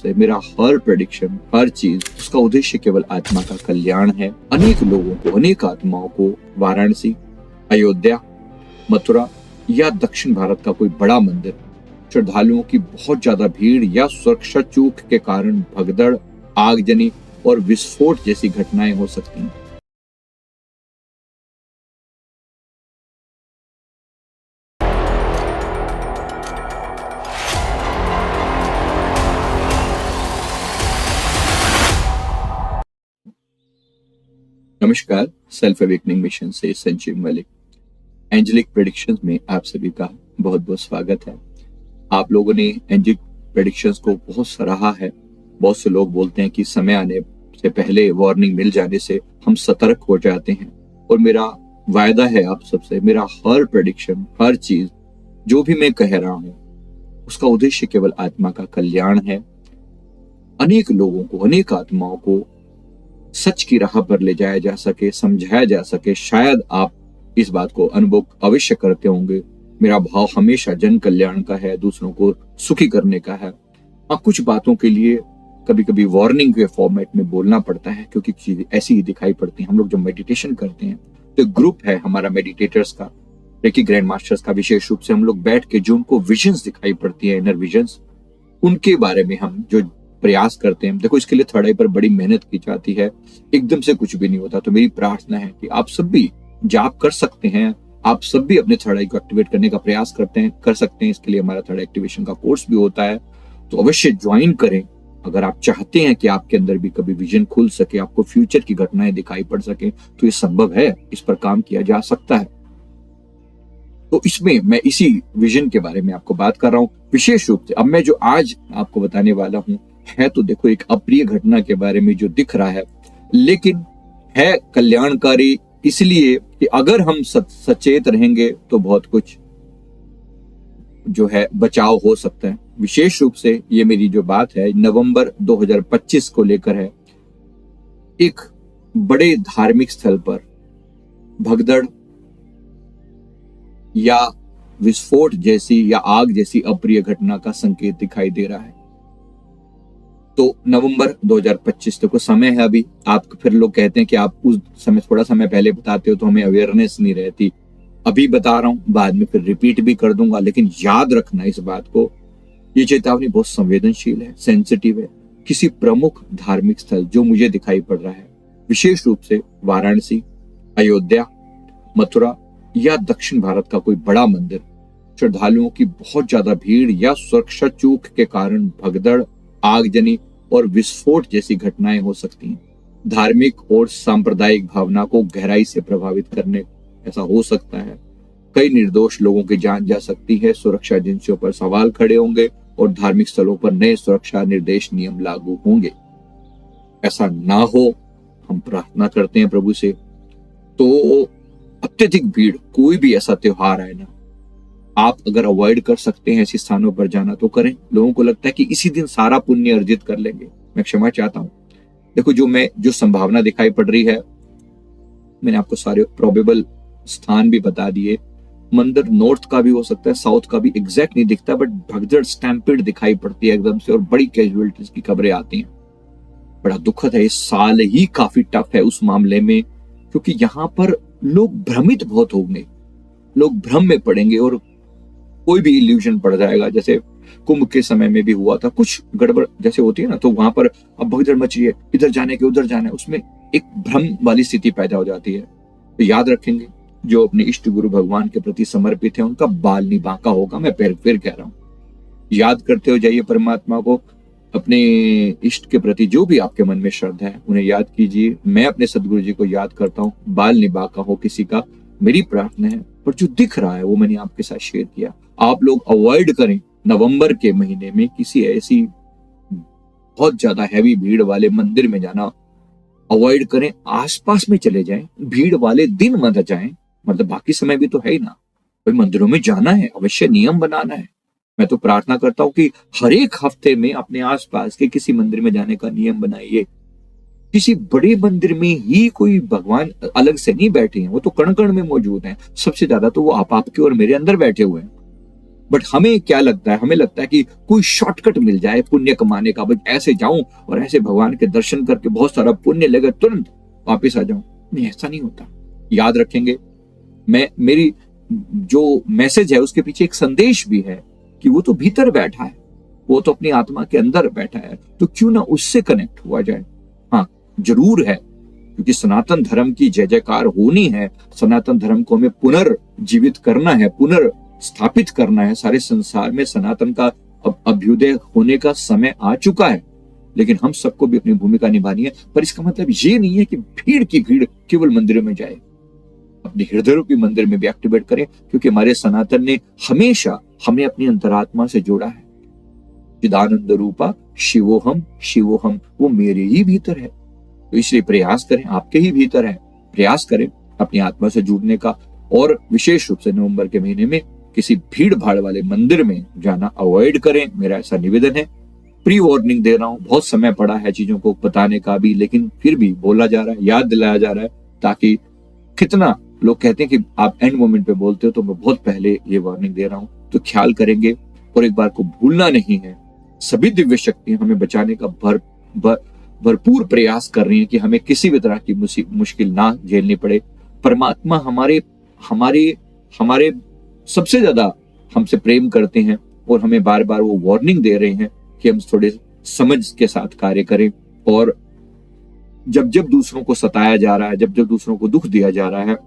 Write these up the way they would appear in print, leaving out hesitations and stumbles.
से मेरा हर प्रेडिक्शन, हर चीज, उसका उद्देश्य केवल आत्मा का कल्याण है। अनेक लोगों को, अनेक आत्माओं को वाराणसी, अयोध्या, मथुरा या दक्षिण भारत का कोई बड़ा मंदिर, श्रद्धालुओं की बहुत ज्यादा भीड़ या सुरक्षा चूक के कारण भगदड़, आगजनी और विस्फोट जैसी घटनाएं हो सकती हैं। नमस्कार, सेल्फ अवेकनिंग मिशन से संजीव मलिक। एंजेलिक प्रेडिक्शंस में आप सभी का बहुत बहुत स्वागत है। आप लोगों ने एंजेलिक प्रेडिक्शंस को बहुत सराहा है। बहुत से लोग बोलते हैं कि समय आने से पहले वार्निंग मिल जाने से हम सतर्क हो जाते हैं, और मेरा वायदा है आप सबसे, मेरा हर प्रेडिक्शन, हर चीज जो भी मैं कह रहा हूं, उसका उद्देश्य केवल आत्मा का कल्याण है। अनेक लोगों को, अनेक आत्माओं को सच की राह पर ले जाया जा सके, समझाया जा सके। शायद आप इस बात को अनुभव अवश्य करते होंगे। मेरा भाव हमेशा जन कल्याण का है, दूसरों को सुखी करने का है। कुछ बातों के लिए कभी कभी वार्निंग के फॉर्मेट में बोलना पड़ता है, क्योंकि चीजें ऐसी ही दिखाई पड़ती हैं। हम लोग जब मेडिटेशन करते हैं तो ग्रुप है हमारा मेडिटेटर्स का, रेकी ग्रैंड मास्टर्स का, विशेष रूप से हम लोग बैठ के जो उनको विजन्स दिखाई पड़ती है, इनर विजन्स, उनके बारे में हम जो प्रयास करते हैं। देखो, इसके लिए थर्ड आई पर बड़ी मेहनत की जाती है, एकदम से कुछ भी नहीं होता। तो मेरी प्रार्थना है कि आप सब भी जाप कर सकते हैं, आप सब भी अपने थर्ड आई को एक्टिवेट करने का प्रयास कर सकते हैं। इसके लिए हमारा थर्ड एक्टिवेशन का कोर्स भी होता है, तो अवश्य ज्वाइन करें। अगर आप चाहते हैं कि आपके अंदर भी कभी विजन खुल सके, आपको फ्यूचर की घटनाएं दिखाई पड़ सके, तो ये संभव है, इस पर काम किया जा सकता है। तो इसमें मैं इसी विजन के बारे में आपको बात कर रहा हूं विशेष रूप से। अब मैं जो आज आपको बताने वाला हूं है तो देखो एक अप्रिय घटना के बारे में जो दिख रहा है, लेकिन है कल्याणकारी, इसलिए कि अगर हम सचेत रहेंगे तो बहुत कुछ जो है बचाव हो सकता है। विशेष रूप से ये मेरी जो बात है नवंबर 2025 को लेकर है। एक बड़े धार्मिक स्थल पर भगदड़ या विस्फोट जैसी या आग जैसी अप्रिय घटना का संकेत दिखाई दे रहा है। तो नवंबर 2025 तक समय है अभी। आप फिर लोग कहते हैं कि आप उस समय थोड़ा समय पहले बताते हो तो हमें अवेयरनेस नहीं रहती। अभी बता रहा हूं, बाद में फिर रिपीट भी कर दूंगा, लेकिन याद रखना इस बात को, ये चेतावनी बहुत संवेदनशील है, सेंसिटिव है। किसी प्रमुख धार्मिक स्थल जो मुझे दिखाई पड़ रहा है, विशेष रूप से वाराणसी, अयोध्या, मथुरा या दक्षिण भारत का कोई बड़ा मंदिर, श्रद्धालुओं की बहुत ज्यादा भीड़ या सुरक्षा चूक के कारण भगदड़, आगजनी और विस्फोट जैसी घटनाएं हो सकती हैं। धार्मिक और सांप्रदायिक भावना को गहराई से प्रभावित करने ऐसा हो सकता है। कई निर्दोष लोगों की जान जा सकती है। सुरक्षा एजेंसियों पर सवाल खड़े होंगे और धार्मिक स्थलों पर नए सुरक्षा निर्देश नियम लागू होंगे। ऐसा ना हो, हम प्रार्थना करते हैं प्रभु से। तो अत्यधिक भीड़, कोई भी ऐसा त्योहार आए ना, आप अगर अवॉइड कर सकते हैं ऐसे स्थानों पर जाना तो करें। लोगों को लगता है कि इसी दिन सारा पुण्य अर्जित कर लेंगे। मैं क्षमा चाहता हूं। देखो, जो संभावना दिखाई पड़ रही है, मैंने आपको सारे प्रोबेबल स्थान भी बता दिए। मंदिर नॉर्थ का भी हो सकता है, साउथ का भी, एग्जैक्ट नहीं दिखता, बट भगदड़, स्टैम्पेड दिखाई पड़ती है एकदम से, और बड़ी कैजुअलिटीज की खबरें आती हैं। बड़ा दुखद है। इस साल ही काफी टफ है उस मामले में, क्योंकि यहाँ पर लोग भ्रमित बहुत होंगे, लोग भ्रम में पड़ेंगे और कोई भी इल्यूजन पड़ जाएगा। जैसे कुंभ के समय में भी हुआ था, कुछ गड़बड़ जैसे होती है ना, तो वहां पर अब भगदड़ मच रही है, इधर जाने के उधर जाना है, उसमें एक भ्रम वाली स्थिति पैदा हो जाती है। तो याद रखेंगे, जो अपने इष्ट गुरु भगवान के प्रति समर्पित है उनका बाल नहीं बांका होगा। मैं फिर कह रहा हूं, याद करते हो जाइए परमात्मा को, अपने इष्ट के प्रति जो भी आपके मन में श्रद्धा है उन्हें याद कीजिए। मैं अपने सदगुरु जी को याद करता हूँ, बाल नहीं बांका हो किसी का, मेरी प्रार्थना है। पर जो दिख रहा है वो मैंने आपके साथ शेयर किया। आप लोग अवॉइड करें नवंबर के महीने में किसी ऐसी बहुत ज्यादा हैवी भीड़ वाले मंदिर में जाना अवॉइड करें। आसपास में चले जाएं, भीड़ वाले दिन मत जाएं। मतलब बाकी समय भी तो है ही ना, भाई मंदिरों में जाना है, अवश्य नियम बनाना है। मैं तो प्रार्थना करता हूं कि हर एक हफ्ते में अपने आसपास के किसी मंदिर में जाने का नियम बनाइए। किसी बड़े मंदिर में ही कोई भगवान अलग से नहीं बैठे हैं, वो तो कण कण में मौजूद हैं। सबसे ज्यादा तो वो आप आपके और मेरे अंदर बैठे हुए हैं। बट हमें क्या लगता है, हमें लगता है कि कोई शॉर्टकट मिल जाए पुण्य कमाने का, बस ऐसे जाऊं और ऐसे भगवान के दर्शन करके बहुत सारा पुण्य लेकर तुरंत वापस आ जाऊं। नहीं, ऐसा नहीं होता। याद रखेंगे, मेरी जो मैसेज है उसके पीछे एक संदेश भी है कि वो तो भीतर बैठा है, वो तो अपनी आत्मा के अंदर बैठा है, तो क्यों ना उससे कनेक्ट हुआ जाए। हाँ, जरूर है, क्योंकि सनातन धर्म की जय जयकार होनी है, सनातन धर्म को हमें पुनर्जीवित करना है, पुनर्स्थापित करना है। सारे संसार में सनातन का अभ्युदय होने का समय आ चुका है, लेकिन हम सबको भी अपनी भूमिका निभानी है। पर इसका मतलब ये नहीं है कि भीड़ की भीड़ केवल मंदिरों में जाए, अपने हृदय रूपी मंदिर में भी एक्टिवेट करें, क्योंकि हमारे सनातन ने हमेशा हमें अपनी अंतरात्मा से जोड़ा है। चिदानंद रूपा शिवोहम शिवोहम, वो मेरे ही भीतर है। तो इसलिए प्रयास करें, आपके ही भीतर है, प्रयास करें अपनी आत्मा से जुड़ने का। और विशेष रूप से नवंबर के महीने में किसी भीड़ भाड़ वाले मंदिर में जाना अवॉइड करें, मेरा ऐसा निवेदन है। प्री वार्निंग दे रहा हूं, बहुत समय पड़ा है चीजों को बताने का भी, लेकिन फिर भी बोला जा रहा है, याद दिलाया जा रहा है, ताकि कितना लोग कहते हैं कि आप एंड मोमेंट पे बोलते हो, तो मैं बहुत पहले ये वार्निंग दे रहा हूं, तो ख्याल करेंगे। और एक बार को भूलना नहीं है, सभी दिव्य शक्तियां हमें बचाने का भरपूर प्रयास कर रही हैं कि हमें किसी भी तरह की मुश्किल ना झेलनी पड़े। परमात्मा हमारे हमारे हमारे सबसे ज्यादा हमसे प्रेम करते हैं, और हमें बार बार वो वार्निंग दे रहे हैं कि हम थोड़े समझ के साथ कार्य करें। और जब जब दूसरों को सताया जा रहा है, जब जब दूसरों को दुख दिया जा रहा है,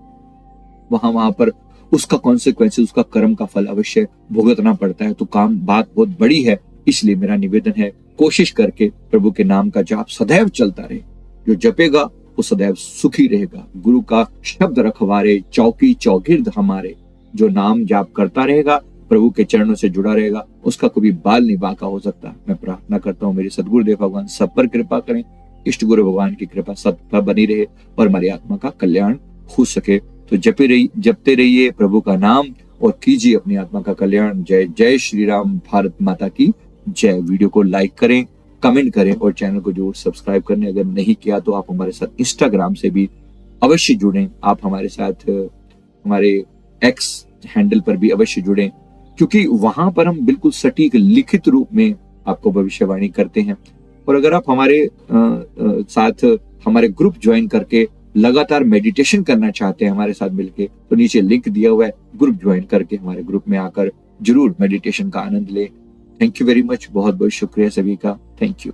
वहां पर उसका कॉन्सिक्वेंसेस, उसका कर्म का फल अवश्य भुगतना पड़ता है। तो बात बहुत बड़ी है, इसलिए मेरा निवेदन है, कोशिश करके प्रभु के नाम का जाप सदैव चलता रहे। जो जपेगा वो सदैव सुखी रहेगा। गुरु का शब्द रखवारे, चौकी चौगिर्द हमारे। जो नाम जाप करता रहेगा, प्रभु के चरणों से जुड़ा रहेगा, उसका कभी बाल नहीं बांका हो सकता। मैं प्रार्थना करता हूँ मेरे सदगुरुदेव भगवान सब पर कृपा करें, इष्ट गुरु भगवान की कृपा सब पर बनी रहे, और हमारी आत्मा का कल्याण हो सके। तो जपते रहिए प्रभु का नाम और कीजिए अपनी आत्मा का कल्याण। जय जय श्री राम, भारत माता की जय। वीडियो को लाइक करें, कमेंट करें, और चैनल को जरूर सब्सक्राइब करने अगर नहीं किया तो आप हमारे साथ इंस्टाग्राम से भी अवश्य जुड़ें। आप हमारे साथ हमारे एक्स हैंडल पर भी अवश्य जुड़ें, क्योंकि वहां पर हम बिल्कुल सटीक लिखित रूप में आपको भविष्यवाणी करते हैं। और अगर आप हमारे साथ हमारे ग्रुप ज्वाइन करके लगातार मेडिटेशन करना चाहते हैं हमारे साथ मिलके, तो नीचे लिंक दिया हुआ है, ग्रुप ज्वाइन करके हमारे ग्रुप में आकर जरूर मेडिटेशन का आनंद लें। थैंक यू वेरी मच, बहुत बहुत शुक्रिया सभी का, थैंक यू।